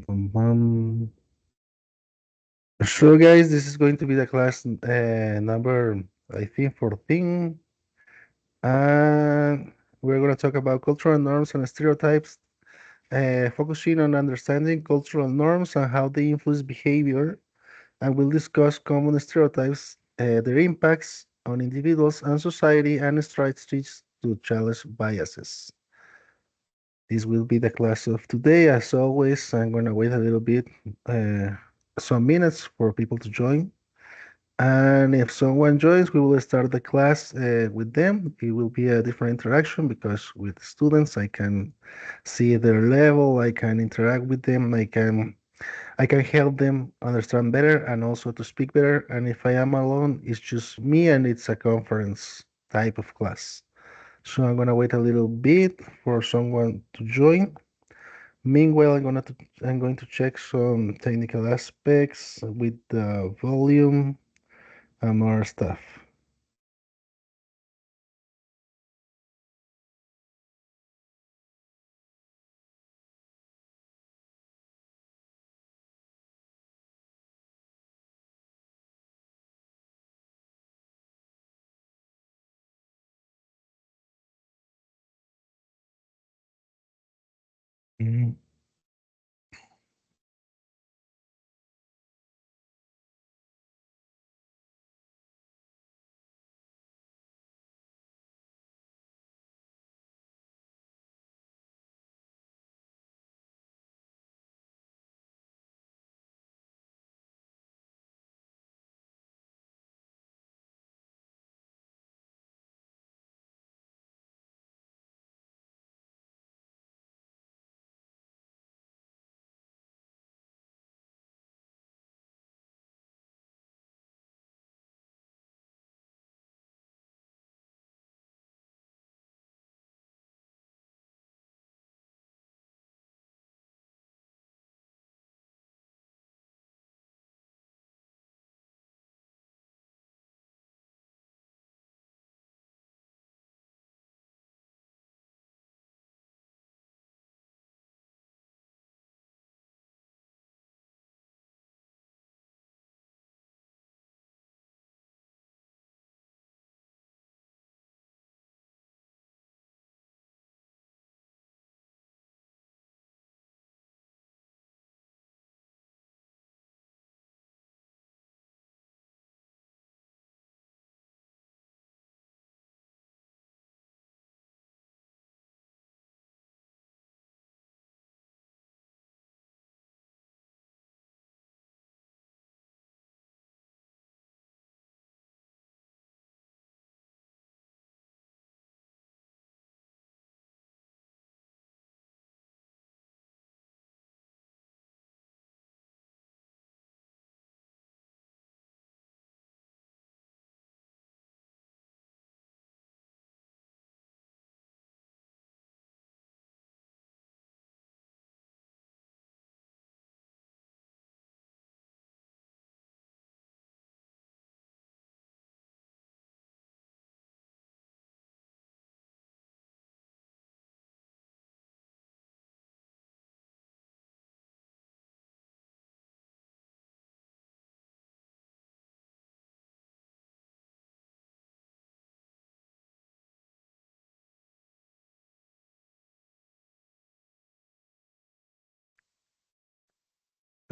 bum, bum. So, guys, this is going to be the class number, I think, 14. And we're going to talk about cultural norms and stereotypes, focusing on understanding cultural norms and how they influence behavior. And we'll discuss common stereotypes, their impacts on individuals and society, and strategies to challenge biases. This will be the class of today. As always, I'm going to wait a little bit, uh, some minutes for people to join. And if someone joins, we will start the class with them. It will be a different interaction because with students, I can see their level, I can interact with them, I can help them understand better and also to speak better. And if I am alone, it's just me and it's a conference type of class. So I'm gonna wait a little bit for someone to join. Meanwhile, I'm going to check some technical aspects with the volume and more stuff. Mhm.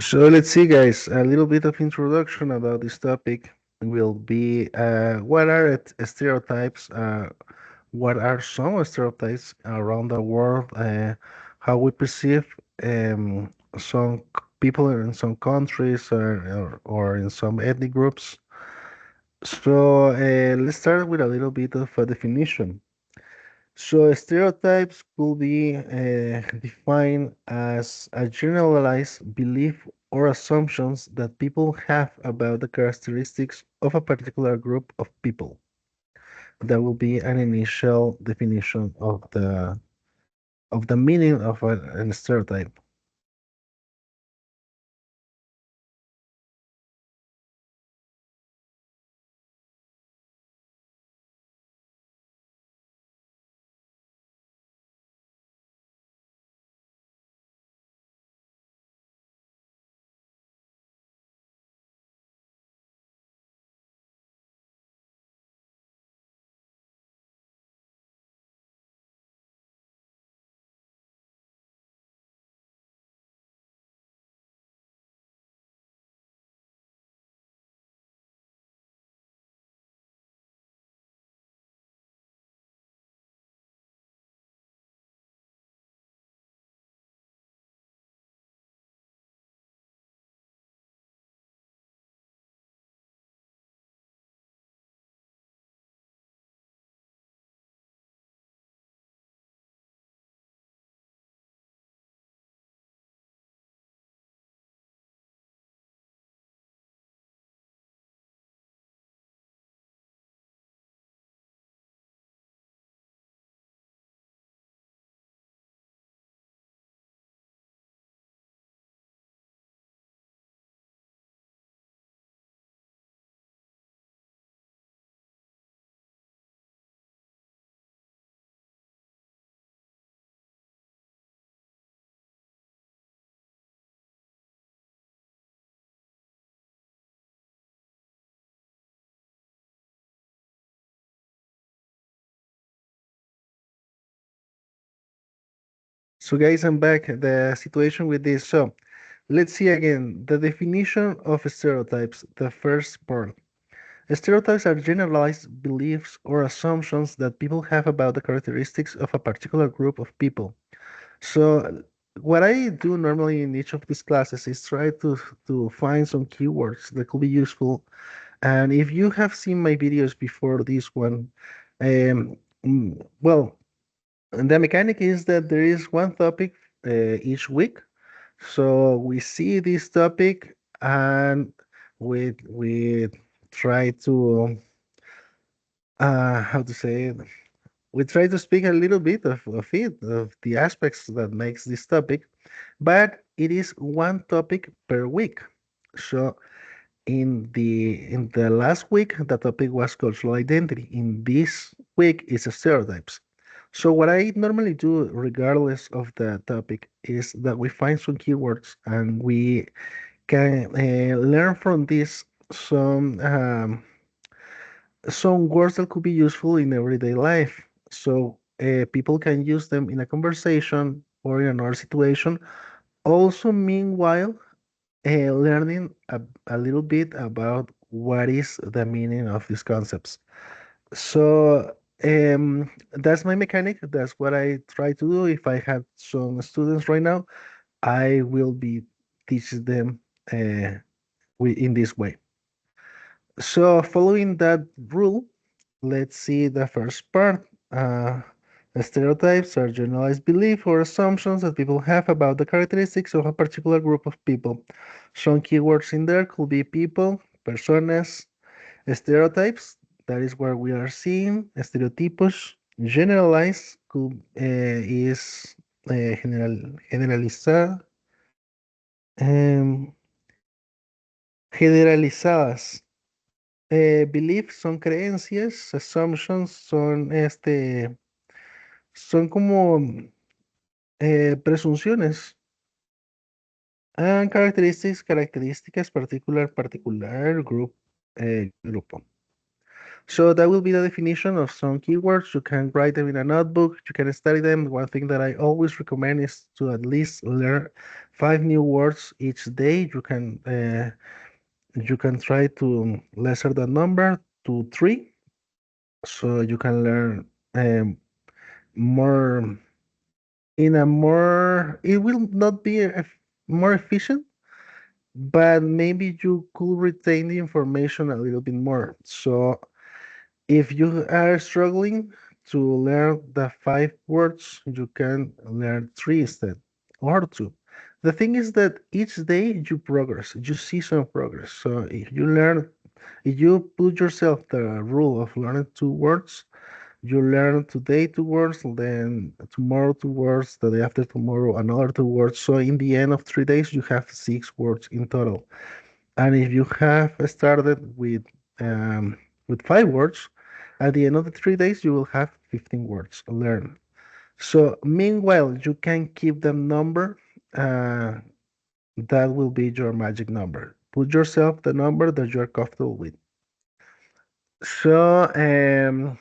So let's see, guys. A little bit of introduction about this topic will be what are stereotypes? What are some stereotypes around the world? How we perceive some people in some countries or in some ethnic groups. So let's start with a little bit of a definition. So stereotypes could be defined as a generalized belief or assumptions that people have about the characteristics of a particular group of people. That will be an initial definition of the meaning of an stereotype. So, guys, I'm back. The situation with this. So, let's see again the definition of stereotypes. The first part. Stereotypes are generalized beliefs or assumptions that people have about the characteristics of a particular group of people. So, what I do normally in each of these classes is try to find some keywords that could be useful. And if you have seen my videos before this one, well, the mechanic is that there is one topic each week. So we see this topic and we try to how to say it? We try to speak a little bit of it, of the aspects that makes this topic, but it is one topic per week. So in the last week, the topic was cultural identity. In this week, it's stereotypes. So what I normally do, regardless of the topic, is that we find some keywords and we can learn from this some words that could be useful in everyday life. So people can use them in a conversation or in another situation. Also, meanwhile, learning a little bit about what is the meaning of these concepts. So that's my mechanic. That's what I try to do. If I have some students right now, I will be teaching them in this way. So following that rule, let's see the first part. Stereotypes are generalized beliefs or assumptions that people have about the characteristics of a particular group of people. Some keywords in there could be people, personas, stereotypes. That is where we are seeing estereotipos. Generalized could, is generalizada. em, Generalizadas. Beliefs son creencias, assumptions son como presunciones. And características, particular, grupo. So that will be the definition of some keywords. You can write them in a notebook. You can study them. One thing that I always recommend is to at least learn 5 new words each day. You can try to lesser the number to three, so you can learn more in a more. It will not be more efficient, but maybe you could retain the information a little bit more. So if you are struggling to learn the 5 words, you can learn three instead, or two. The thing is that each day you progress, you see some progress. So if you put yourself the rule of learning 2 words, you learn today 2 words, then tomorrow 2 words, the day after tomorrow another 2 words. So in the end of 3 days, you have 6 words in total. And if you have started with 5 words, at the end of the 3 days, you will have 15 words learned. So meanwhile, you can keep the number. Uh, that will be your magic number. Put yourself the number that you are comfortable with. So and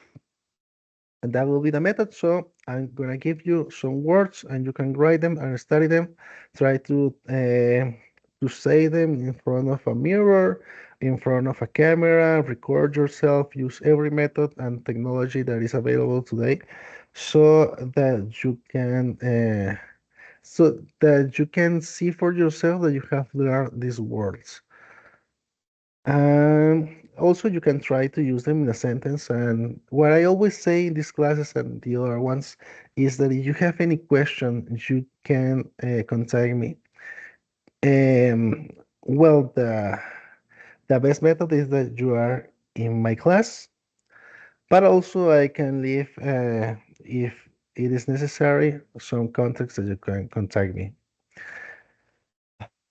that will be the method. So I'm gonna give you some words, and you can write them and study them. Try to say them in front of a mirror, in front of a camera. Record yourself. Use every method and technology that is available today, so that you can see for yourself that you have learned these words. Also, you can try to use them in a sentence. And what I always say in these classes and the other ones is that if you have any question, you can contact me. Um, well, the best method is that you are in my class, but also I can leave, if it is necessary, some contacts that you can contact me.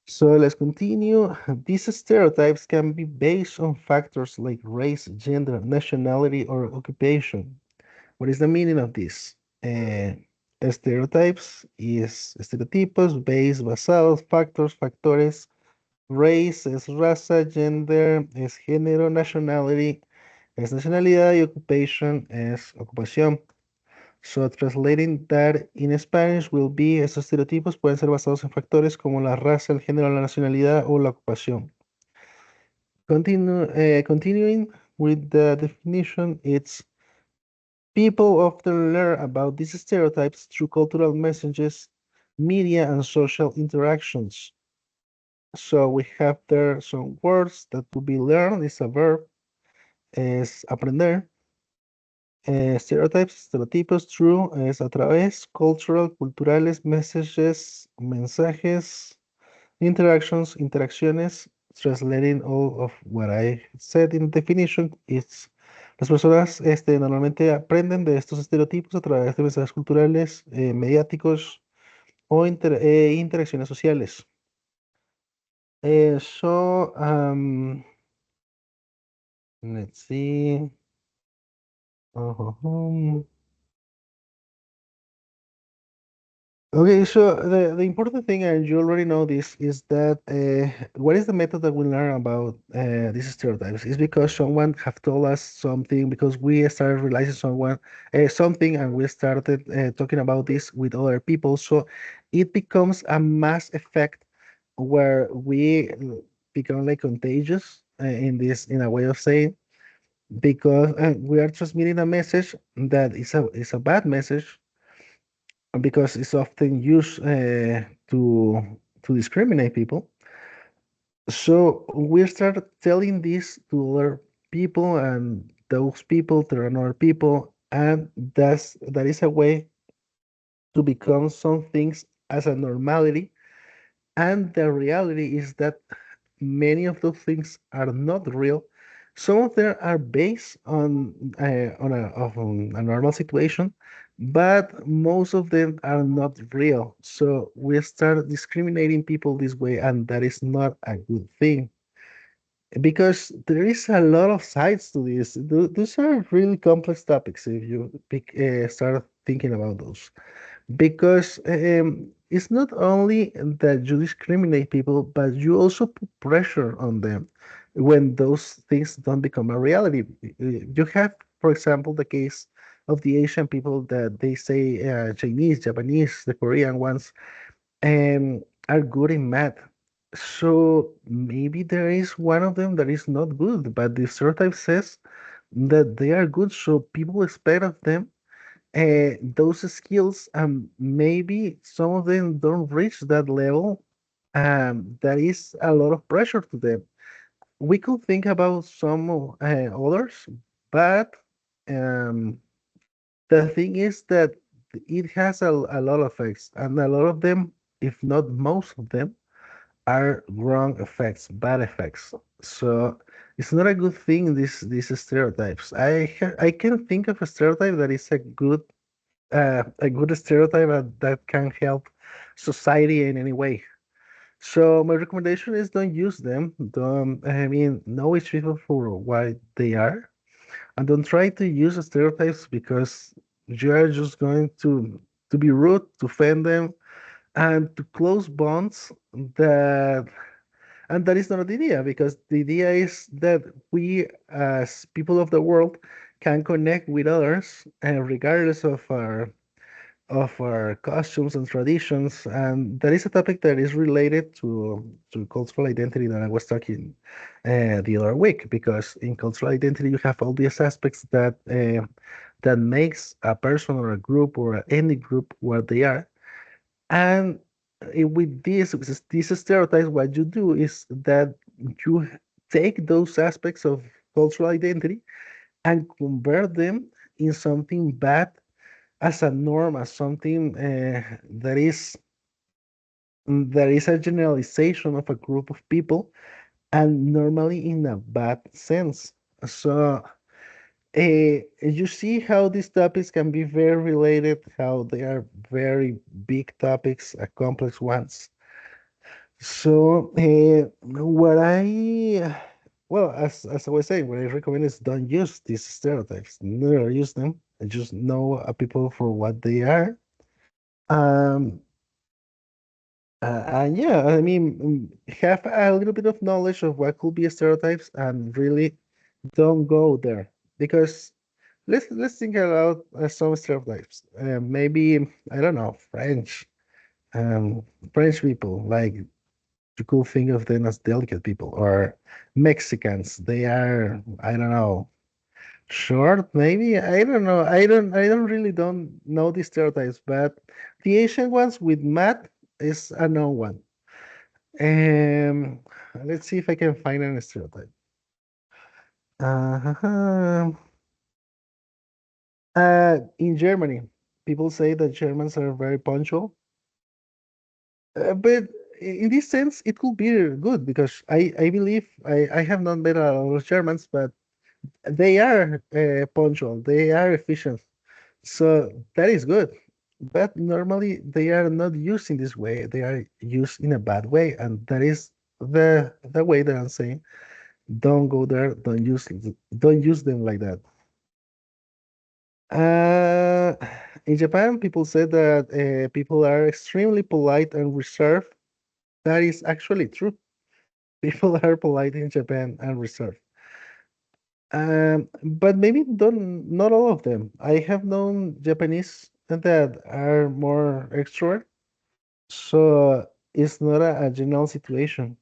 So let's continue. These stereotypes can be based on factors like race, gender, nationality, or occupation. What is the meaning of this? Stereotypes is estereotipos, basados, factores. Race es raza, gender es género, nationality es nacionalidad y occupation es ocupación. So, translating that in Spanish will be, estos estereotipos pueden ser basados en factores como la raza, el género, la nacionalidad o la ocupación. Continuing with the definition, it's people often learn about these stereotypes through cultural messages, media, and social interactions. So we have there some words that to be learned is a verb, es aprender. Stereotypes, estereotipos, true, es a través, cultural, culturales, messages, mensajes, interactions, interacciones, translating all of what I said in definition, it's las personas normalmente aprenden de estos estereotipos a través de mensajes culturales, mediáticos o interacciones sociales. Let's see. Uh-huh. Okay, so the important thing, and you already know this, is that what is the method that we learn about these stereotypes? Is because someone have told us something, because we started realizing something, and we started talking about this with other people. So it becomes a mass effect where we become like contagious in a way of saying, because we are transmitting a message that is a bad message because it's often used to discriminate people. So we start telling this to other people, and those people to another people, and that is a way to become some things as a normality. And the reality is that many of those things are not real. Some of them are based on a normal situation, but most of them are not real. So we start discriminating people this way, and that is not a good thing because there is a lot of sides to this. Those are really complex topics if you start thinking about those, because it's not only that you discriminate people, but you also put pressure on them when those things don't become a reality. You have, for example, the case of the Asian people that they say Chinese, Japanese, the Korean ones, are good in math. So maybe there is one of them that is not good, but the stereotype says that they are good, so people expect of them those skills, maybe some of them don't reach that level. That is a lot of pressure to them. We could think about some others, but um, the thing is that it has a lot of effects, and a lot of them, if not most of them, are wrong effects, bad effects. So it's not a good thing. These stereotypes. I can think of a stereotype that is a good stereotype that can help society in any way. So my recommendation is don't use them. Don't, I mean, know each people for what they are, and don't try to use stereotypes because you are just going to be rude, to offend them, and to close bonds that and that is not the idea, because the idea is that we as people of the world can connect with others regardless of our costumes and traditions, and that is a topic that is related to cultural identity that I was talking the other week. Because in cultural identity, you have all these aspects that makes a person or a group or any group what they are, and with these stereotypes, what you do is that you take those aspects of cultural identity and convert them in something bad as a norm, as something that is a generalization of a group of people, and normally in a bad sense. So you see how these topics can be very related, how they are very big topics, complex ones. So what I well, as I was saying, what I recommend is don't use these stereotypes. Never use them. Just know people for what they are. Um, and yeah, I mean, have a little bit of knowledge of what could be stereotypes, and really don't go there, because let's think about some stereotypes. Maybe I don't know, um, French people, like you could think of them as delicate people, or Mexicans. They are, I don't know, short. Maybe I don't know. I don't really don't know the stereotypes, but the Asian ones with math is a known one. Um, let's see if I can find an stereotype. Uh, in Germany, people say that Germans are very punctual, but in this sense, it could be good because I believe I have not met a lot of Germans, but they are punctual, they are efficient, so that is good. But normally they are not used in this way; they are used in a bad way, and that is the way that I'm saying. Don't go there. Don't use them like that. Uh, in Japan, people say that people are extremely polite and reserved. That is actually true. People are polite in Japan and reserved. But maybe don't not all of them. I have known Japanese that are more extrovert, so it's not a general situation.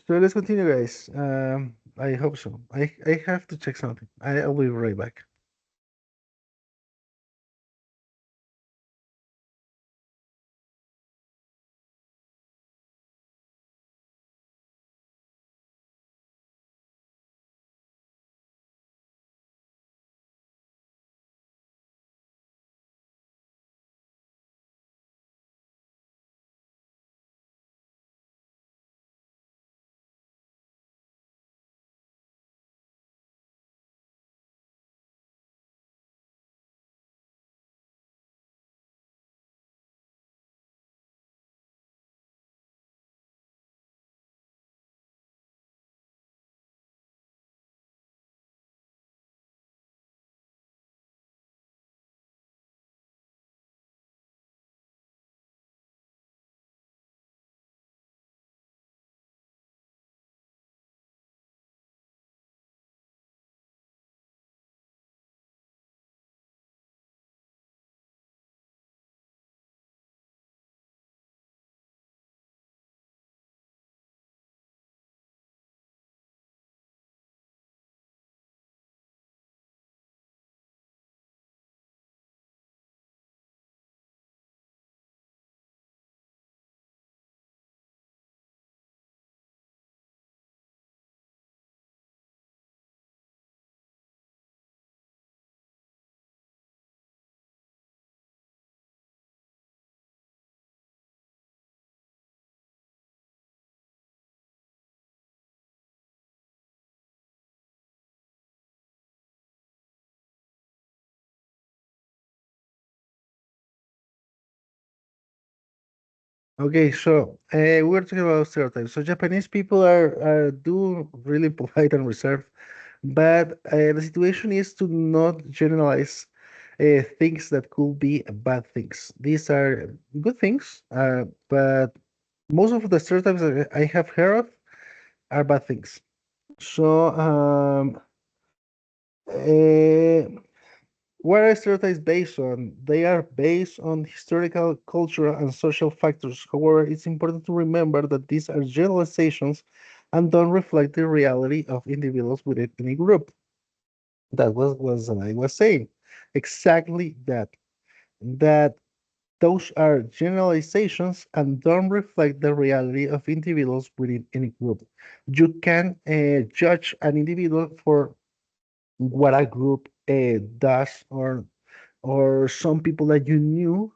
So let's continue, guys. I hope so. I have to check something. I'll be right back. Okay, so we're talking about stereotypes. So Japanese people are do really polite and reserved, but the situation is to not generalize things that could be bad things. These are good things, but most of the stereotypes that I have heard of are bad things. So uh, what are stereotypes based on? They are based on historical, cultural, and social factors. However, it's important to remember that these are generalizations and don't reflect the reality of individuals within any group. That was what I was saying. Exactly that. That those are generalizations and don't reflect the reality of individuals within any group. You can judge an individual for what a group does or some people that you knew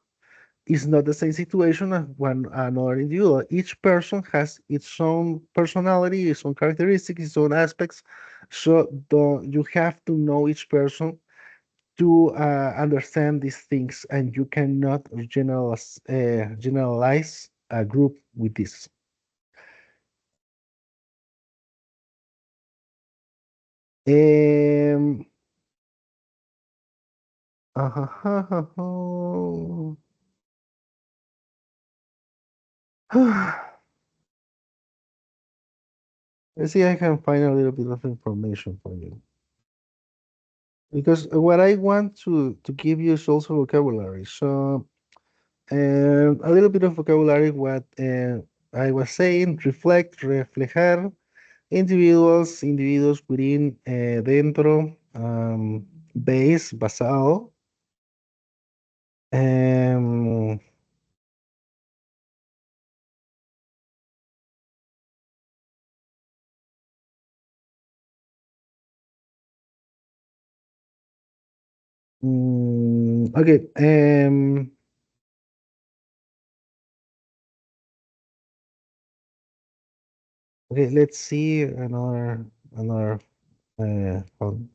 is not the same situation as one another individual. Each person has its own personality, its own characteristics, its own aspects, So you have to know each person to understand these things, and you cannot generalize a group with this. Um, Let's see, I can find a little bit of information for you. Because what I want to give you is also vocabulary. So, a little bit of vocabulary, what I was saying, reflect, reflejar, individuos within, dentro, base, basado, um, okay, okay, let's see another, hold,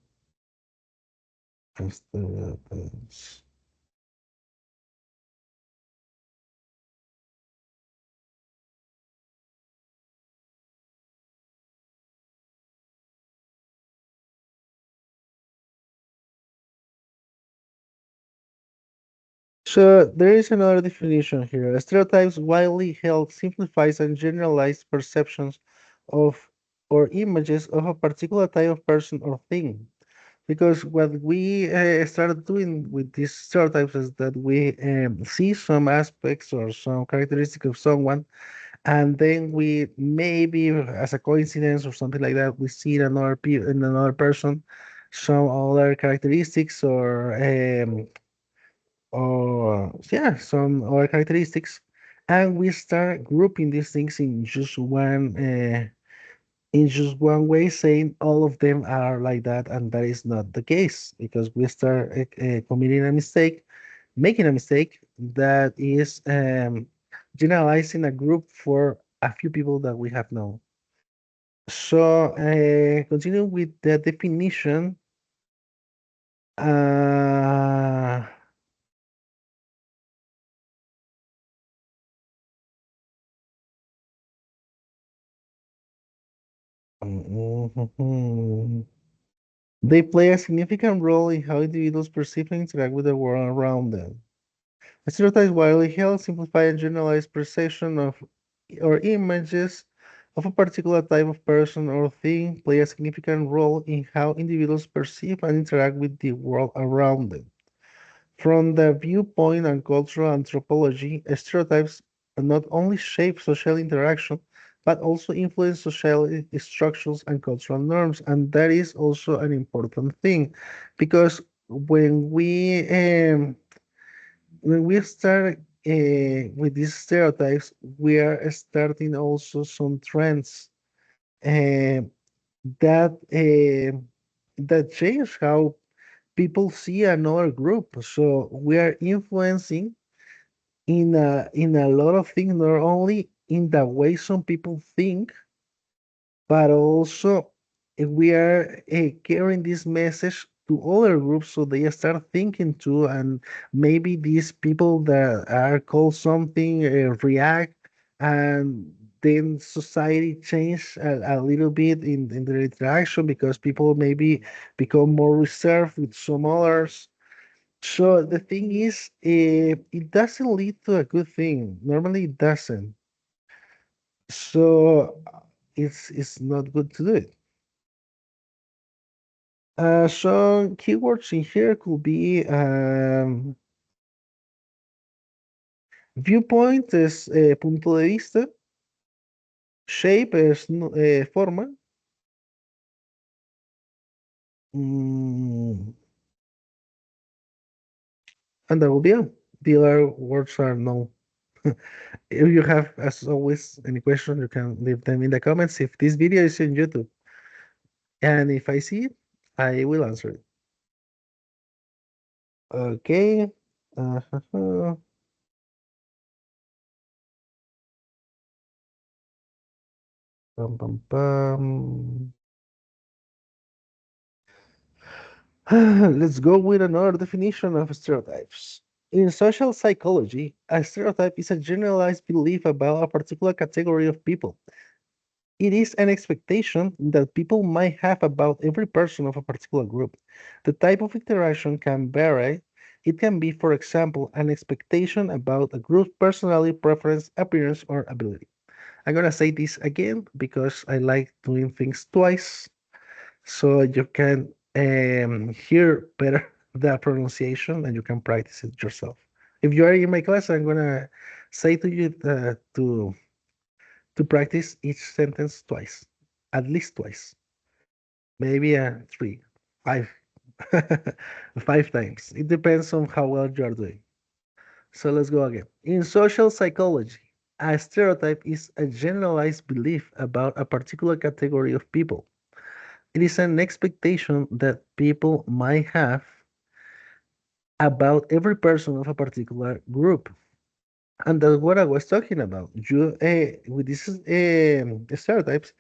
just, so there is another definition here. Stereotypes widely held simplifies and generalized perceptions of or images of a particular type of person or thing. Because what we started doing with these stereotypes is that we see some aspects or some characteristic of someone, and then we maybe, as a coincidence or something like that, we see in in another person some other characteristics or yeah, some other characteristics, and we start grouping these things in just one way, saying all of them are like that, and that is not the case because we start committing a mistake, making a mistake that is generalizing a group for a few people that we have known. So, continuing with the definition, uh, they play a significant role in how individuals perceive and interact with the world around them. Stereotypes widely held simplify and generalized perception of or images of a particular type of person or thing play a significant role in how individuals perceive and interact with the world around them. From the viewpoint and cultural anthropology, stereotypes not only shape social interaction, but also influence social structures and cultural norms. And that is also an important thing because when we um, when we start with these stereotypes, we are starting also some trends uh, that that change how people see another group. So we are influencing in a lot of things, not only in the way some people think, but also we are carrying this message to other groups so they start thinking too, and maybe these people that are called something react, and then society change a little bit in their interaction because people maybe become more reserved with some others. So the thing is, it doesn't lead to a good thing. Normally, it doesn't. So it's not good to do it. Some keywords in here could be viewpoint es punto de vista, shape es forma, mm, and that will be all. The other words are no. If you have, as always, any question, you can leave them in the comments if this video is in YouTube. And if I see it, I will answer it. Okay. Uh, Pam, pam, pam. Let's go with another definition of stereotypes. In social psychology, a stereotype is a generalized belief about a particular category of people. It is an expectation that people might have about every person of a particular group. The type of interaction can vary. It can be, for example, an expectation about a group's personality, preference, appearance, or ability. I'm gonna say this again because I like doing things twice so you can hear better the pronunciation and you can practice it yourself. If you are in my class, I'm gonna say to you to practice each sentence twice, at least twice, maybe three, five, 5 times. It depends on how well you are doing. So let's go again. In social psychology, a stereotype is a generalized belief about a particular category of people. It is an expectation that people might have about every person of a particular group. And that's what I was talking about. With these stereotypes,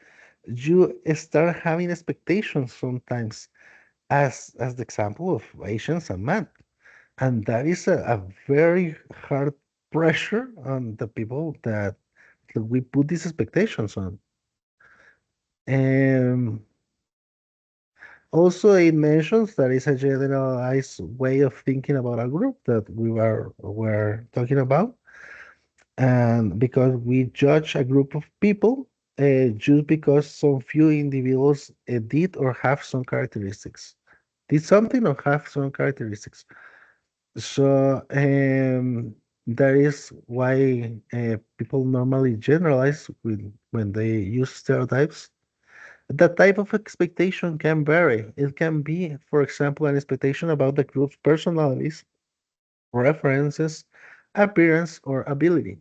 you start having expectations sometimes, as the example of Asians and math. And that is a very hard pressure on the people that we put these expectations on. Um, Also, it mentions that it's a generalized way of thinking about a group that were talking about, and because we judge a group of people just because some few individuals did or have some characteristics, did something or have some characteristics. So that is why people normally generalize when they use stereotypes. The type of expectation can vary. It can be, for example, an expectation about the group's personalities, preferences, appearance, or ability.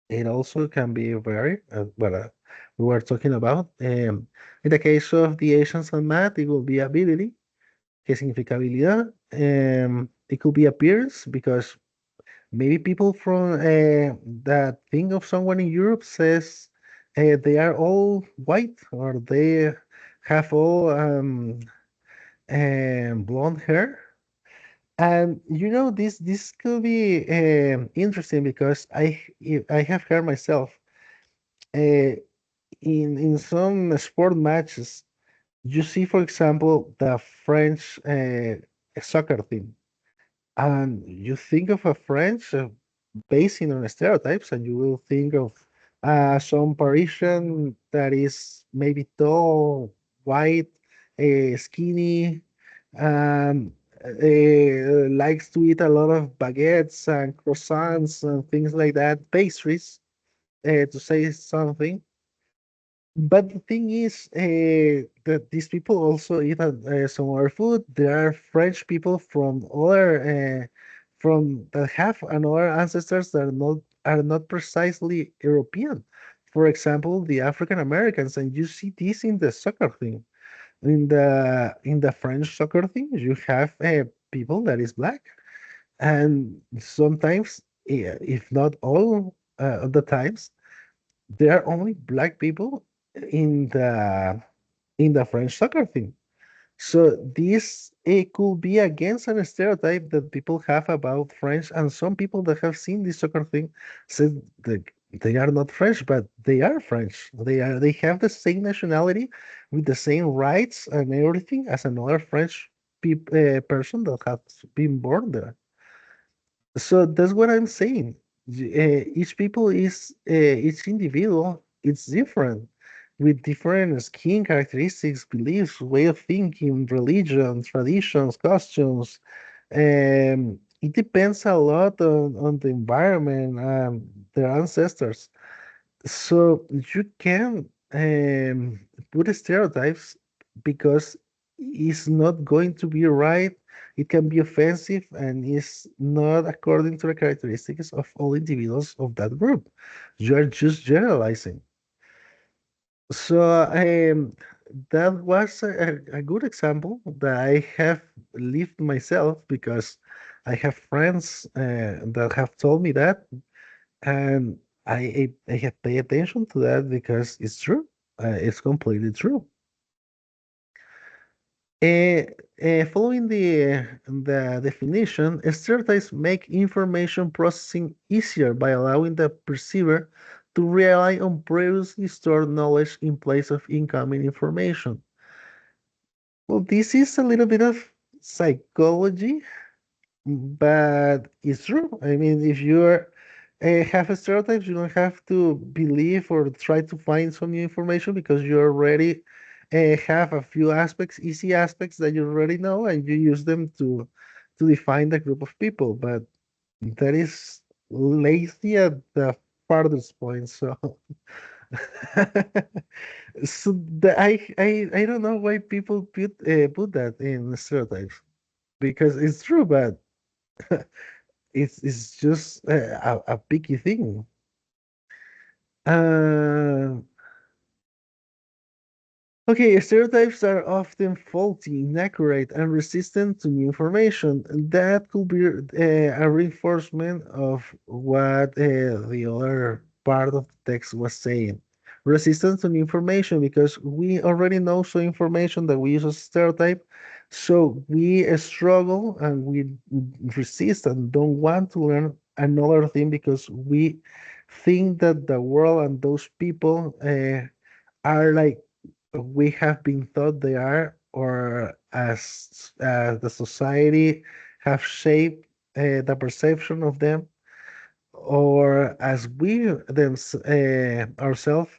It also can be vary, what we were talking about. In the case of the Asians and math, it will be ability. ¿Qué significa habilidad? It could be appearance because maybe people from that think of someone in Europe says they are all white or they have all blonde hair. And this could be interesting because I have heard myself uh, in some sport matches. You see, for example, the French soccer team, and you think of a French basing on stereotypes, and you will think of some Parisian that is maybe tall, white, skinny, um, likes to eat a lot of baguettes and croissants and things like that, pastries, to say something. But the thing is that these people also eat some other food. There are French people from from that have another ancestors that are not precisely European. For example, the African Americans, and you see this in the soccer thing. In the French soccer thing, you have people that is black, and sometimes, if not all of the times, there are only black people in the French soccer team. So this it could be against an stereotype that people have about French, and some people that have seen this soccer thing said that they are not French, but they are French. They have the same nationality with the same rights and everything as another French person that has been born there. So that's what I'm saying. Each people is each individual. It's different with different skin characteristics, beliefs, way of thinking, religion, traditions, costumes. It depends a lot on the environment, their ancestors. So you can put stereotypes because it's not going to be right. It can be offensive and is not according to the characteristics of all individuals of that group. You are just generalizing. So that was a good example that I have lived myself because I have friends that have told me that, and I have paid attention to that because it's true. It's completely true. Uh, Following the definition, stereotypes make information processing easier by allowing the perceiver to rely on previously stored knowledge in place of incoming information. Well, this is a little bit of psychology, but it's true. I mean, if you're have a stereotypes, you don't have to believe or try to find some new information because you already have a few aspects, easy aspects that you already know, and you use them to define the group of people. But that is lazy at the farthest point. So, so I don't know why people put that in stereotypes because it's true, but it's just a picky thing. Uh, Okay, stereotypes are often faulty, inaccurate, and resistant to new information. That could be a reinforcement of what the other part of the text was saying. Resistance to new information because we already know some information that we use as stereotype, so we struggle and we resist and don't want to learn another thing because we think that the world and those people are like we have been taught they are, or as the society have shaped the perception of them, or as we them ourselves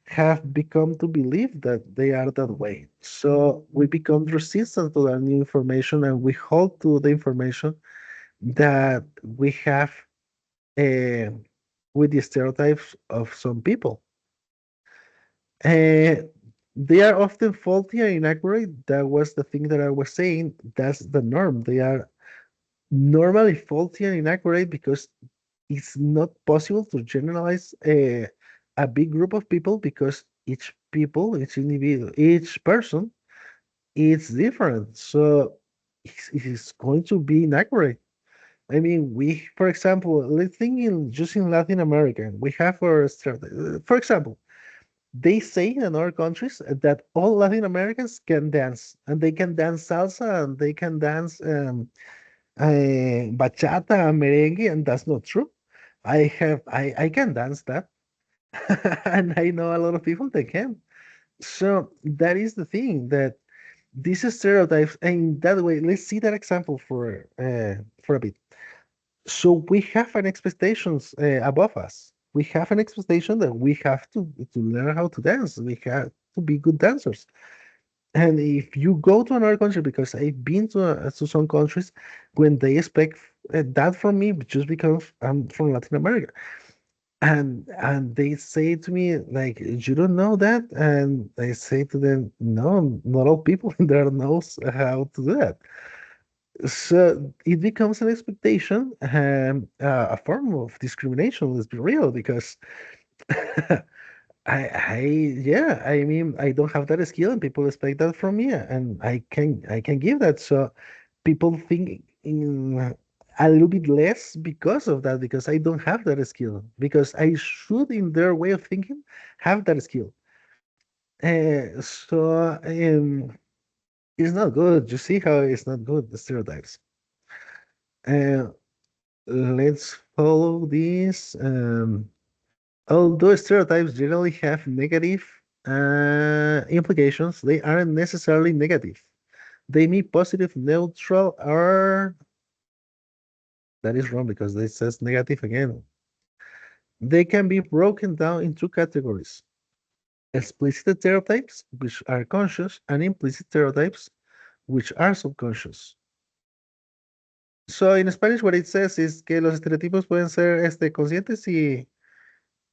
have become to believe that they are that way. So we become resistant to that new information, and we hold to the information that we have uh, with the stereotypes of some people. Uh, they are often faulty and inaccurate. That was the thing that I was saying. That's the norm. They are normally faulty and inaccurate because it's not possible to generalize a big group of people because each people, each individual, each person is different. So it's going to be inaccurate. I mean, we, for example, let's think in just in Latin America, we have our, for example, they say in other countries that all Latin Americans can dance, and they can dance salsa, and they can dance bachata and merengue, and that's not true. I can dance that, and I know a lot of people that can. So that is the thing that these stereotypes, and in that way, let's see that example for a bit. So we have an expectations above us. We have an expectation that we have to learn how to dance. We have to be good dancers. And if you go to another country, because I've been to some countries when they expect that from me just because I'm from Latin America, and they say to me like, "You don't know that," and I say to them, "No, not all people in there knows how to do that." So it becomes an expectation, a form of discrimination. Let's be real, because I, yeah, I mean, I don't have that skill, and people expect that from me, and I can give that. So people think in a little bit less because of that, because I don't have that skill, because I should, in their way of thinking, have that skill. It's not good. You see how it's not good, the stereotypes. Uh, let's follow this. Although stereotypes generally have negative implications, they aren't necessarily negative. They may positive, neutral, or that is wrong because it says negative again. They can be broken down into categories: explicit stereotypes, which are conscious, and implicit stereotypes, which are subconscious. So in Spanish, what it says is que los estereotipos pueden ser conscientes y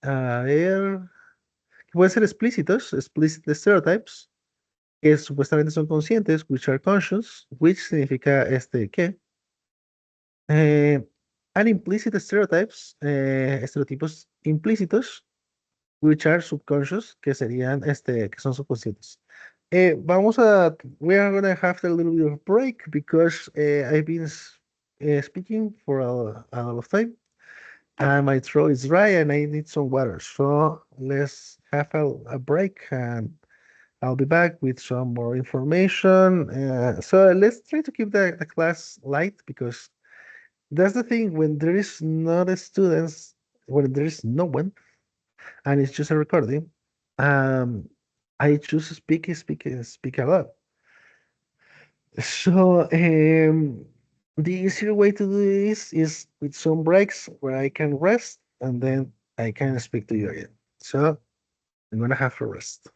a ver, pueden ser explícitos, explicit stereotypes, que supuestamente son conscientes, which are conscious, which significa que, eh, and implicit stereotypes, estereotipos implícitos, which are subconscious, que serían que son subconscientes. We are gonna have a little bit of break because I've been speaking for a lot of time, and my throat is dry, and I need some water. So let's have a break, and I'll be back with some more information. So let's try to keep the class light because that's the thing when there is not a students, when there is no one, and it's just a recording. Um, I choose to speak a lot. So the easier way to do this is with some breaks where I can rest and then I can speak to you again. So I'm gonna have to rest.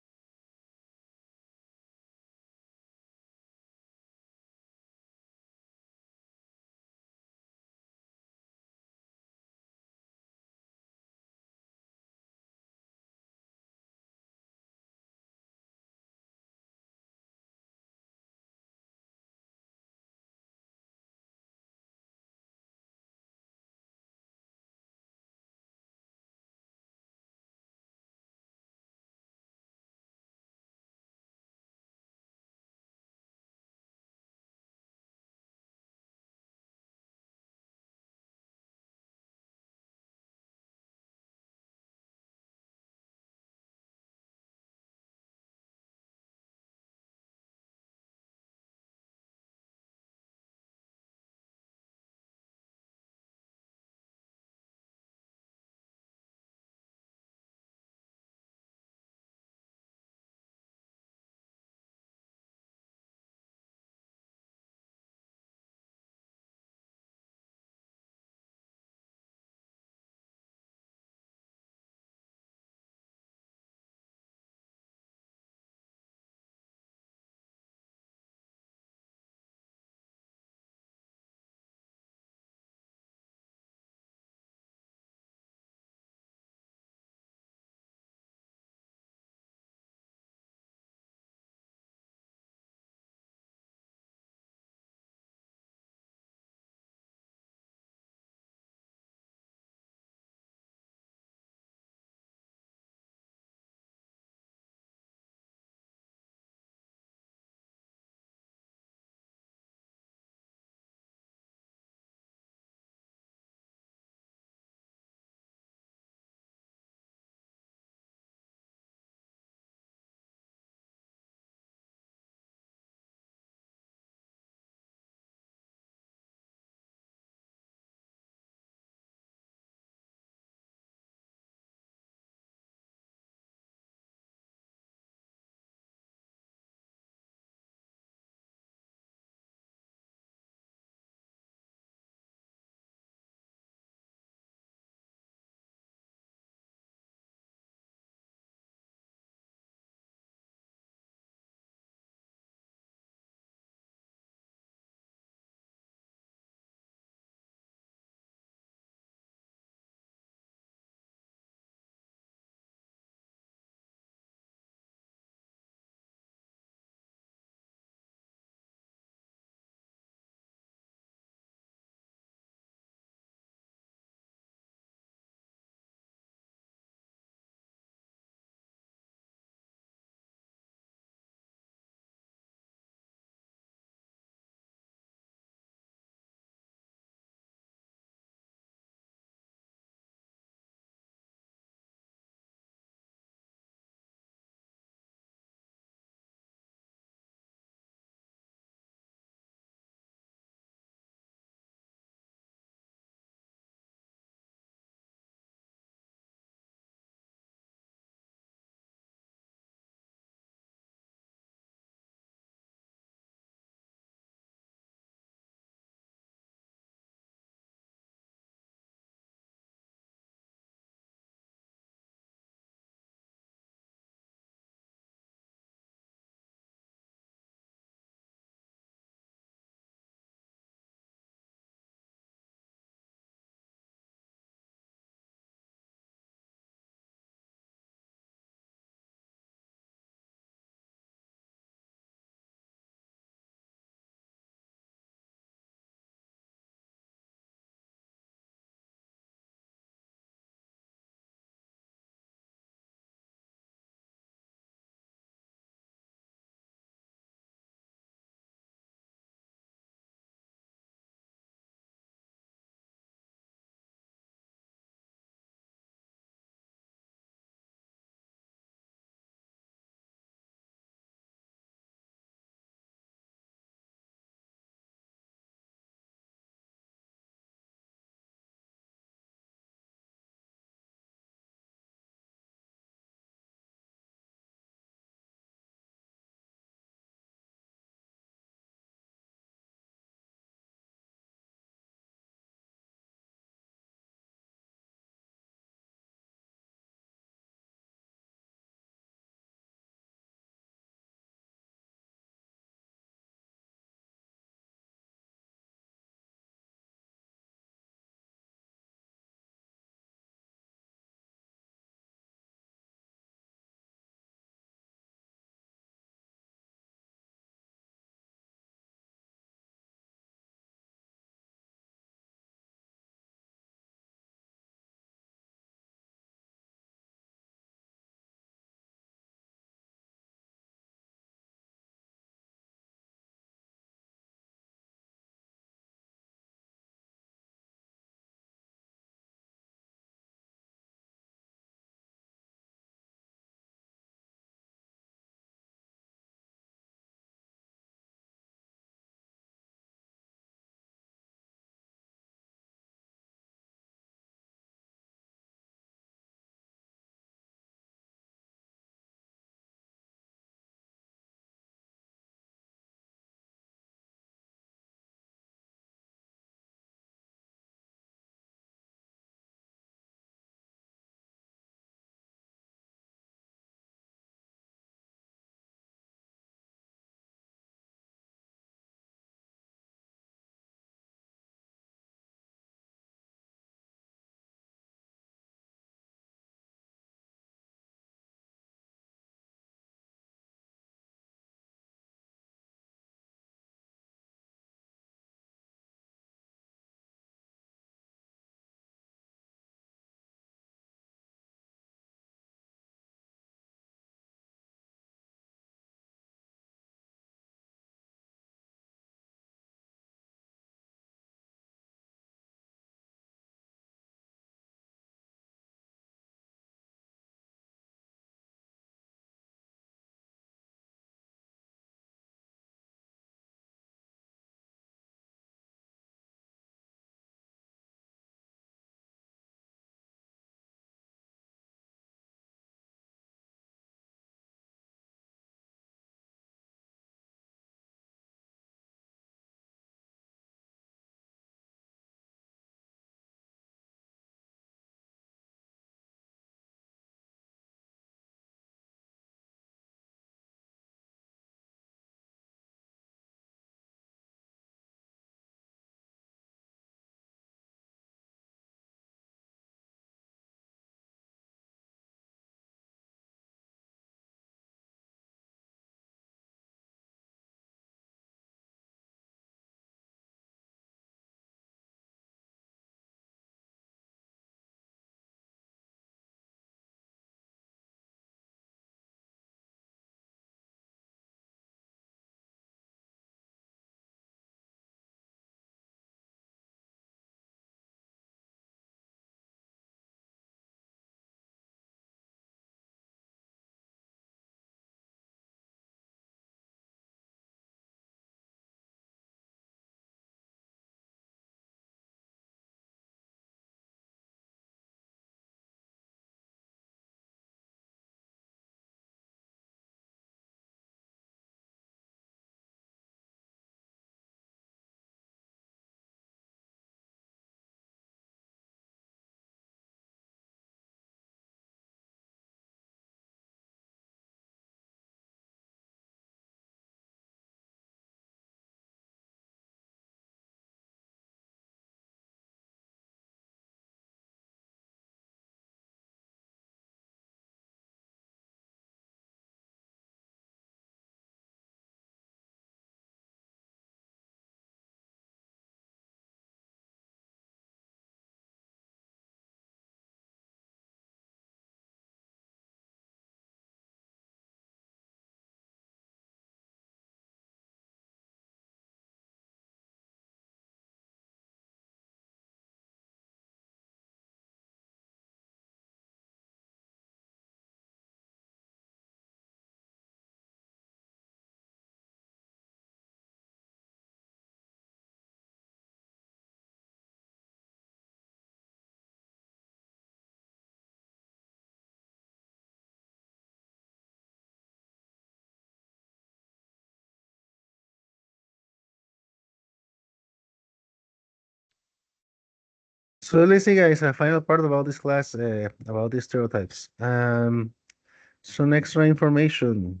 So let's see, guys, a final part about this class, about these stereotypes. Some extra information.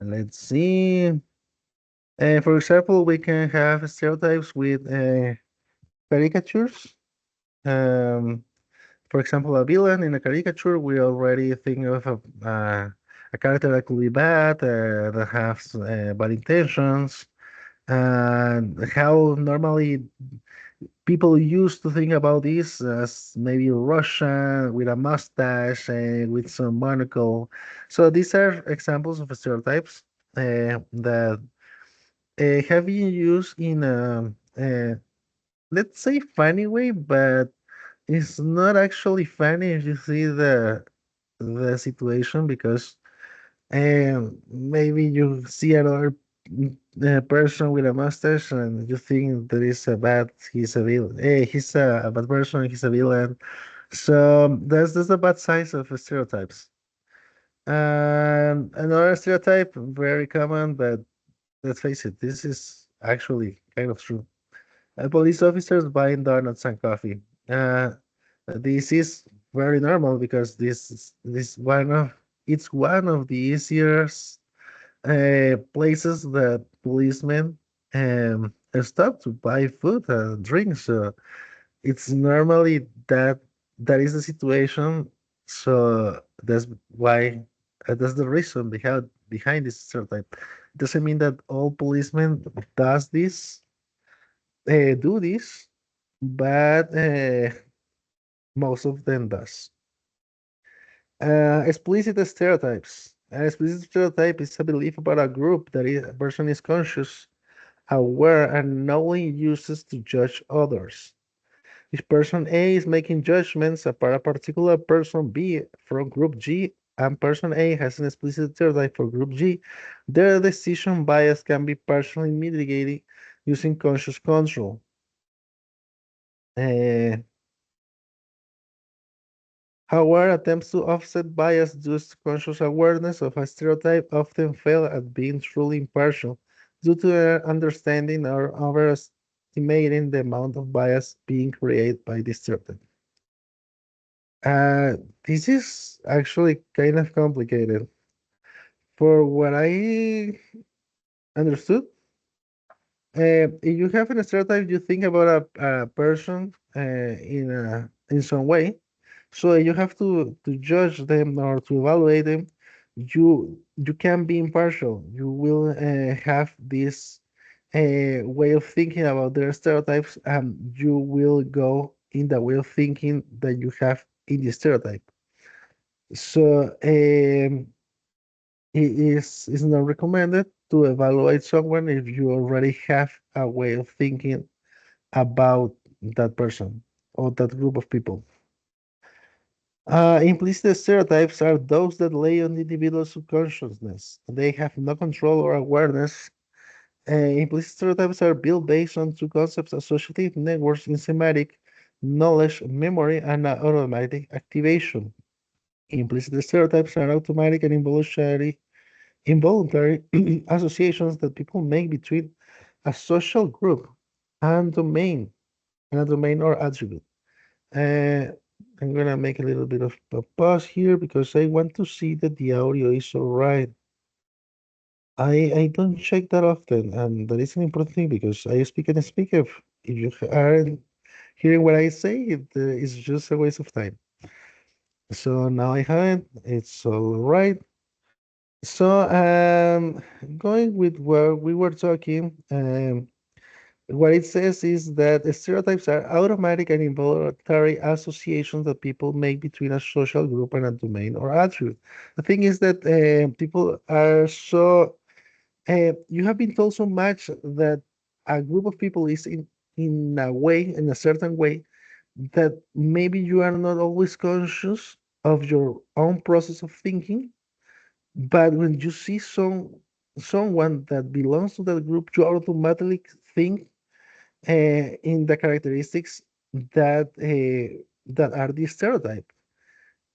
Let's see. For example, we can have stereotypes with caricatures. Um, for example, a villain in a caricature, we already think of a character that could be bad, that has bad intentions, and how normally people used to think about this as maybe Russian with a mustache and with some monocle. So these are examples of stereotypes that have been used in a, let's say, funny way, but it's not actually funny if you see the situation because maybe you see another person with a mustache and you think that is a bad, he's a villain. He's a bad person, he's a villain. So that's the bad sides of stereotypes. And another stereotype, very common, but let's face it, this is actually kind of true. Police officers buying donuts and coffee. Uh, this is very normal because this one of it's one of the easiest places that policemen stop to buy food and drinks. So it's normally that is the situation. So that's why that's the reason behind this stereotype. Doesn't mean that all policemen does this do this, but most of them does. Explicit stereotypes. An explicit stereotype is a belief about a group that a person is conscious, aware, and knowingly uses to judge others. If person A is making judgments about a particular person B from group G, and person A has an explicit stereotype for group G, their decision bias can be partially mitigated using conscious control. Uh, However, attempts to offset bias due to conscious awareness of a stereotype often fail at being truly impartial due to their understanding or overestimating the amount of bias being created by the stereotype. Uh, this is actually kind of complicated. For what I understood, if you have a stereotype, you think about a person in some way. So you have to judge them or to evaluate them. You can be impartial. You will have this way of thinking about their stereotypes, and you will go in the way of thinking that you have in the stereotype. So it is not recommended to evaluate someone if you already have a way of thinking about that person or that group of people. Implicit stereotypes are those that lay on the individual's subconsciousness. They have no control or awareness. Implicit stereotypes are built based on two concepts: associative networks in semantic knowledge, memory, and automatic activation. Implicit stereotypes are automatic and involuntary associations that people make between a social group and a domain or attribute. Uh, I'm gonna make a little bit of a pause here because I want to see that the audio is all right. I don't check that often, and that is an important thing because I speak and speak. If you aren't hearing what I say, it's just a waste of time. So now I have it. It's all right. So going with where we were talking, what it says is that stereotypes are automatic and involuntary associations that people make between a social group and a domain or attribute. The thing is that people are so, you have been told so much that a group of people is in a way, in a certain way, that maybe you are not always conscious of your own process of thinking. But when you see someone that belongs to that group, you automatically think in the characteristics that are the stereotype,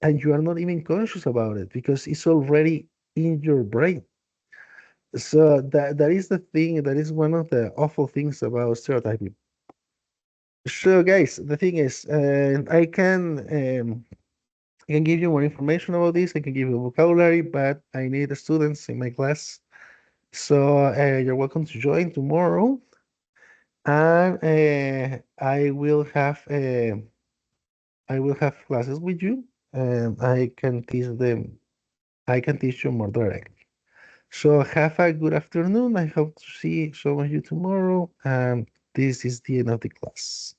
and you are not even conscious about it because it's already in your brain. So that is the thing. That is one of the awful things about stereotyping. So, guys, the thing is, I can give you more information about this. I can give you vocabulary, but I need the students in my class. So you're welcome to join tomorrow, and I will have classes with you, and I can teach them. I can teach you more directly. So have a good afternoon. I hope to see some of you tomorrow. And this is the end of the class.